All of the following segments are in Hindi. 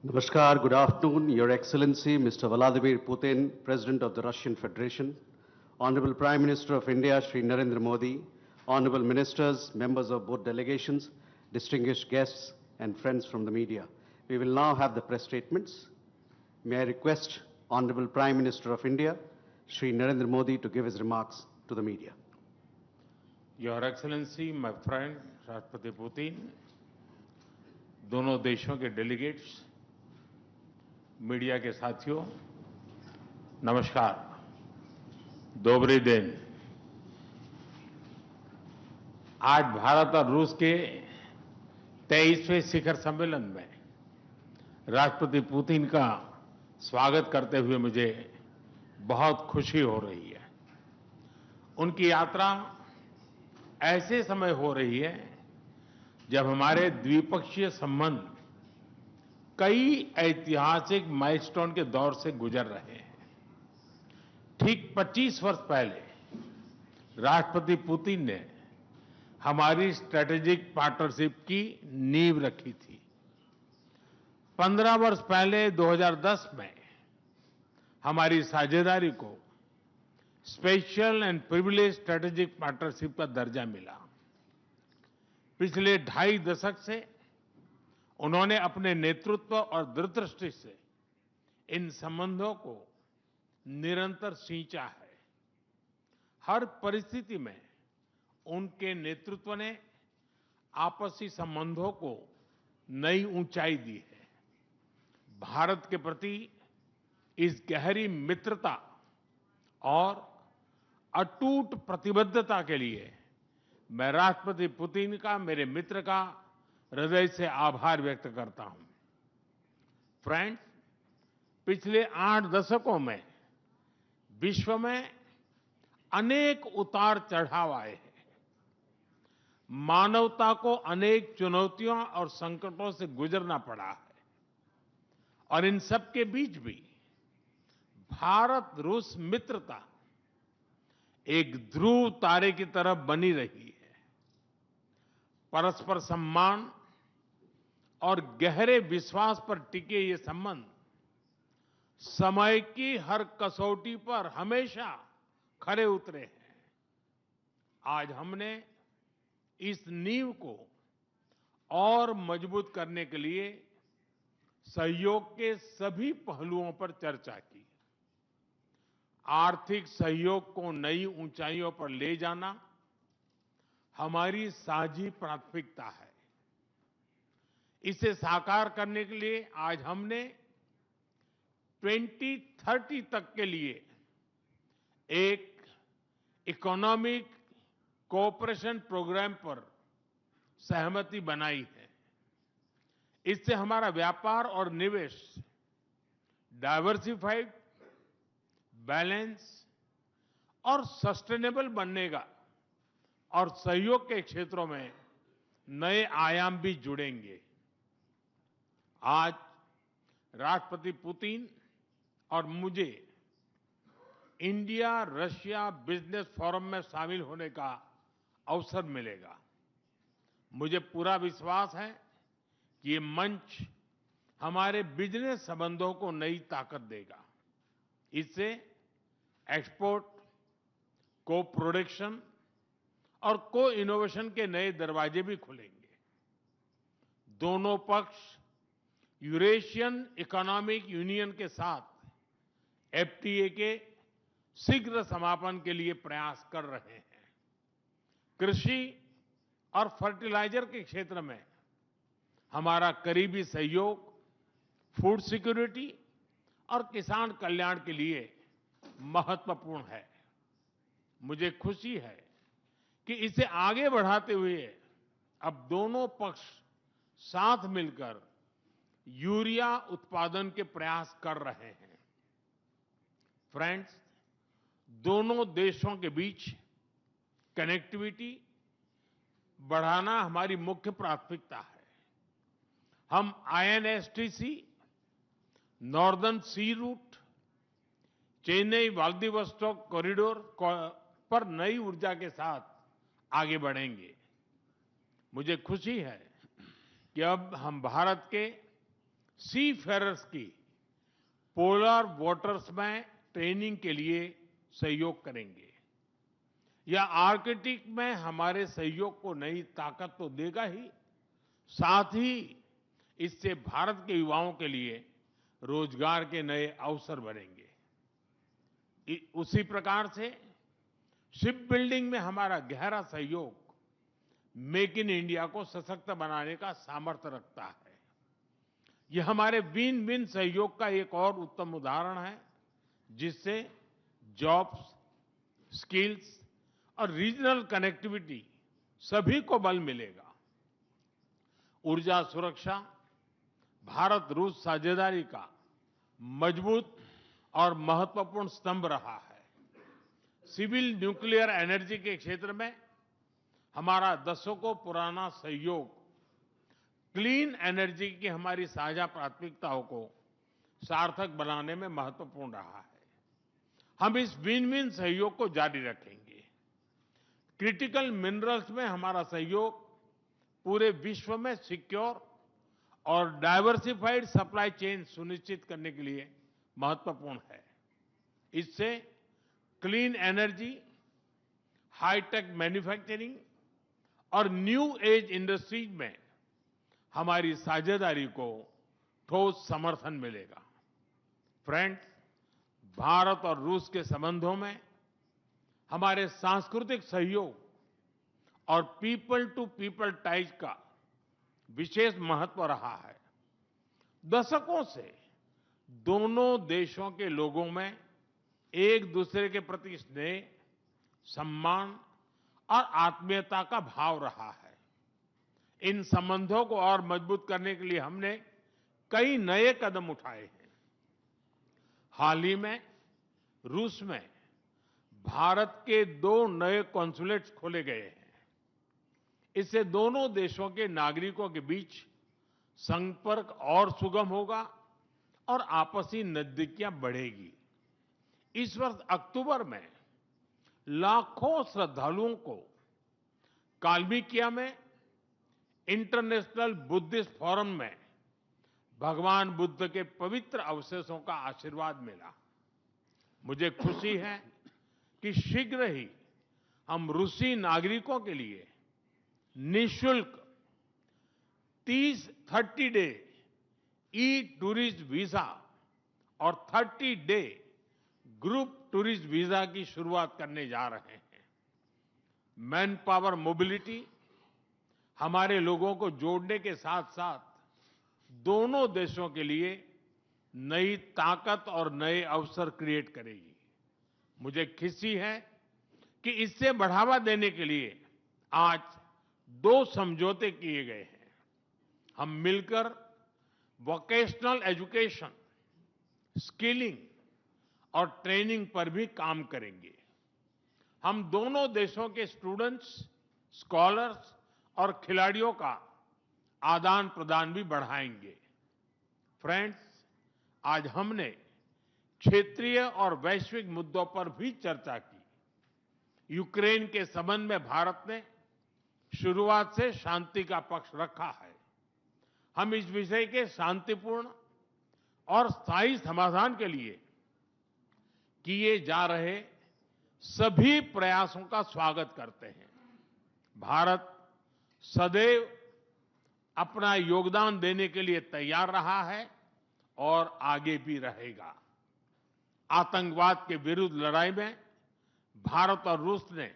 Namaskar, good afternoon, Your Excellency, Mr. Vladimir Putin, President of the Russian Federation, Honorable Prime Minister of India, Shri Narendra Modi, Honorable Ministers, members of both delegations, distinguished guests, and friends from the media. We will now have the press statements. May I request Honorable Prime Minister of India, Shri Narendra Modi, to give his remarks to the media. Your Excellency, my friend, राष्ट्रपति पुतिन, दोनों देशों के डेलीगेट्स, मीडिया के साथियों, नमस्कार, दोबरी दिन। आज भारत और रूस के 23वें शिखर सम्मेलन में राष्ट्रपति पुतिन का स्वागत करते हुए मुझे बहुत खुशी हो रही है। उनकी यात्रा ऐसे समय हो रही है जब हमारे द्विपक्षीय संबंध कई ऐतिहासिक माइलस्टोन के दौर से गुजर रहे हैं। ठीक 25 वर्ष पहले राष्ट्रपति पुतिन ने हमारी स्ट्रेटेजिक पार्टनरशिप की नींव रखी थी। 15 वर्ष पहले 2010 में हमारी साझेदारी को special and privilege strategic partnership का दर्जा मिला। पिछले 2.5 दशक से उन्होंने अपने नेतृत्व और दूरदृष्टि से इन संबंधों को निरंतर सींचा है। हर परिस्थिति में उनके नेतृत्व ने आपसी संबंधों को नई ऊंचाई दी है। भारत के प्रति इस गहरी मित्रता और अटूट प्रतिबद्धता के लिए मैं राष्ट्रपति पुतिन का, मेरे मित्र का हृदय से आभार व्यक्त करता हूं। फ्रेंड्स, पिछले 8 दशकों में विश्व में अनेक उतार चढ़ाव आए हैं। मानवता को अनेक चुनौतियों और संकटों से गुजरना पड़ा है और इन सब के बीच भी भारत रूस मित्रता एक ध्रुव तारे की तरह बनी रही है। परस्पर सम्मान और गहरे विश्वास पर टिके ये संबंध समय की हर कसौटी पर हमेशा खरे उतरे हैं। आज हमने इस नींव को और मजबूत करने के लिए सहयोग के सभी पहलुओं पर चर्चा की। आर्थिक सहयोग को नई ऊंचाइयों पर ले जाना हमारी साझी प्राथमिकता है। इसे साकार करने के लिए आज हमने 2030 तक के लिए एक इकोनॉमिक कोऑपरेशन प्रोग्राम पर सहमति बनाई है। इससे हमारा व्यापार और निवेश डाइवर्सिफाइड, बैलेंस और सस्टेनेबल बनेगा और सहयोग के क्षेत्रों में नए आयाम भी जुड़ेंगे। आज राष्ट्रपति पुतिन और मुझे इंडिया रशिया बिजनेस फोरम में शामिल होने का अवसर मिलेगा। मुझे पूरा विश्वास है कि ये मंच हमारे बिजनेस संबंधों को नई ताकत देगा। इससे एक्सपोर्ट, को प्रोडक्शन और को इनोवेशन के नए दरवाजे भी खुलेंगे। दोनों पक्ष यूरेशियन इकोनॉमिक यूनियन के साथ एफटीए के शीघ्र समापन के लिए प्रयास कर रहे हैं। कृषि और फर्टिलाइजर के क्षेत्र में हमारा करीबी सहयोग फूड सिक्योरिटी और किसान कल्याण के लिए महत्वपूर्ण है। मुझे खुशी है कि इसे आगे बढ़ाते हुए अब दोनों पक्ष साथ मिलकर यूरिया उत्पादन के प्रयास कर रहे हैं। फ्रेंड्स, दोनों देशों के बीच कनेक्टिविटी बढ़ाना हमारी मुख्य प्राथमिकता है। हम आईएनएसटीसी, नॉर्दर्न सी रूट, चेन्नई व्लादिवोस्टोक कॉरिडोर पर नई ऊर्जा के साथ आगे बढ़ेंगे। मुझे खुशी है कि अब हम भारत के सी फेरर्स की पोलर वाटर्स में ट्रेनिंग के लिए सहयोग करेंगे। यह आर्कटिक में हमारे सहयोग को नई ताकत तो देगा ही, साथ ही इससे भारत के युवाओं के लिए रोजगार के नए अवसर बनेंगे। उसी प्रकार से शिप बिल्डिंग में हमारा गहरा सहयोग मेक इन इंडिया को सशक्त बनाने का सामर्थ्य रखता है। यह हमारे विन विन सहयोग का एक और उत्तम उदाहरण है, जिससे जॉब्स, स्किल्स और रीजनल कनेक्टिविटी सभी को बल मिलेगा। ऊर्जा सुरक्षा भारत रूस साझेदारी का मजबूत और महत्वपूर्ण स्तंभ रहा है। सिविल न्यूक्लियर एनर्जी के क्षेत्र में हमारा दशकों पुराना सहयोग क्लीन एनर्जी की हमारी साझा प्राथमिकताओं को सार्थक बनाने में महत्वपूर्ण रहा है। हम इस विन विन सहयोग को जारी रखेंगे। क्रिटिकल मिनरल्स में हमारा सहयोग पूरे विश्व में सिक्योर और डाइवर्सिफाइड सप्लाई चेन सुनिश्चित करने के लिए महत्वपूर्ण है। इससे क्लीन एनर्जी, हाईटेक मैन्युफैक्चरिंग और न्यू एज इंडस्ट्रीज में हमारी साझेदारी को ठोस समर्थन मिलेगा। फ्रेंड्स, भारत और रूस के संबंधों में हमारे सांस्कृतिक सहयोग और पीपल टू पीपल टाइज का विशेष महत्व रहा है। दशकों से दोनों देशों के लोगों में एक दूसरे के प्रति स्नेह, सम्मान और आत्मीयता का भाव रहा है। इन संबंधों को और मजबूत करने के लिए हमने कई नए कदम उठाए हैं। हाल ही में रूस में भारत के 2 नए कॉन्सुलेट्स खोले गए हैं। इससे दोनों देशों के नागरिकों के बीच संपर्क और सुगम होगा और आपसी नजदीकियां बढ़ेगी। इस वर्ष अक्टूबर में लाखों श्रद्धालुओं को काल्मिकिया में इंटरनेशनल बुद्धिस्ट फोरम में भगवान बुद्ध के पवित्र अवशेषों का आशीर्वाद मिला। मुझे खुशी है कि शीघ्र ही हम रूसी नागरिकों के लिए निःशुल्क 30 डे ई टूरिस्ट वीजा और 30 डे ग्रुप टूरिस्ट वीजा की शुरुआत करने जा रहे हैं। मैन पावर मोबिलिटी हमारे लोगों को जोड़ने के साथ साथ दोनों देशों के लिए नई ताकत और नए अवसर क्रिएट करेगी। मुझे खुशी है कि इससे बढ़ावा देने के लिए आज 2 समझौते किए गए हैं। हम मिलकर वोकेशनल एजुकेशन, स्किलिंग और ट्रेनिंग पर भी काम करेंगे। हम दोनों देशों के स्टूडेंट्स, स्कॉलर्स और खिलाड़ियों का आदान प्रदान भी बढ़ाएंगे। फ्रेंड्स, आज हमने क्षेत्रीय और वैश्विक मुद्दों पर भी चर्चा की। यूक्रेन के संबंध में भारत ने शुरुआत से शांति का पक्ष रखा है। हम इस विषय के शांतिपूर्ण और स्थायी समाधान के लिए किए जा रहे सभी प्रयासों का स्वागत करते हैं। भारत सदैव अपना योगदान देने के लिए तैयार रहा है और आगे भी रहेगा। आतंकवाद के विरुद्ध लड़ाई में भारत और रूस ने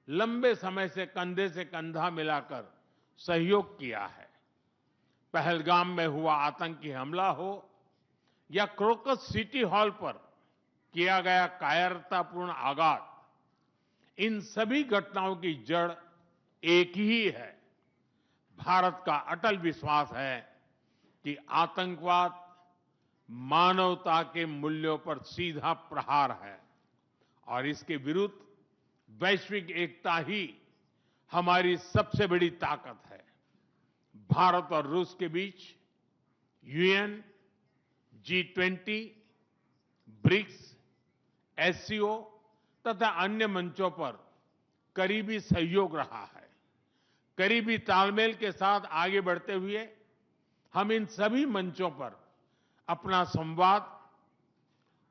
लंबे समय से कंधा मिलाकर सहयोग किया है। पहलगाम में हुआ आतंकी हमला हो या क्रोकस सिटी हॉल पर किया गया कायरतापूर्ण आघात, इन सभी घटनाओं की जड़ एक ही है। भारत का अटल विश्वास है कि आतंकवाद मानवता के मूल्यों पर सीधा प्रहार है और इसके विरुद्ध वैश्विक एकता ही हमारी सबसे बड़ी ताकत है। भारत और रूस के बीच यूएन, G20, ब्रिक्स, एससीओ तथा अन्य मंचों पर करीबी सहयोग रहा है। करीबी तालमेल के साथ आगे बढ़ते हुए हम इन सभी मंचों पर अपना संवाद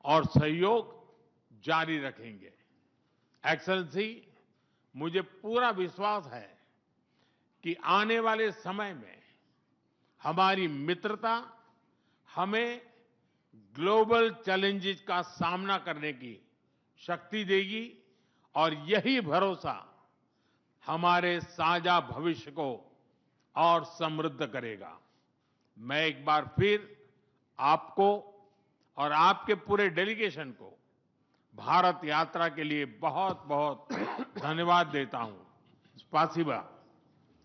और सहयोग जारी रखेंगे। एक्सेलेंसी, मुझे पूरा विश्वास है कि आने वाले समय में हमारी मित्रता हमें ग्लोबल चैलेंजेस का सामना करने की शक्ति देगी और यही भरोसा हमारे साझा भविष्य को और समृद्ध करेगा। मैं एक बार फिर आपको और आपके पूरे डेलीगेशन को भारत यात्रा के लिए बहुत बहुत धन्यवाद देता हूं। स्पासिबा।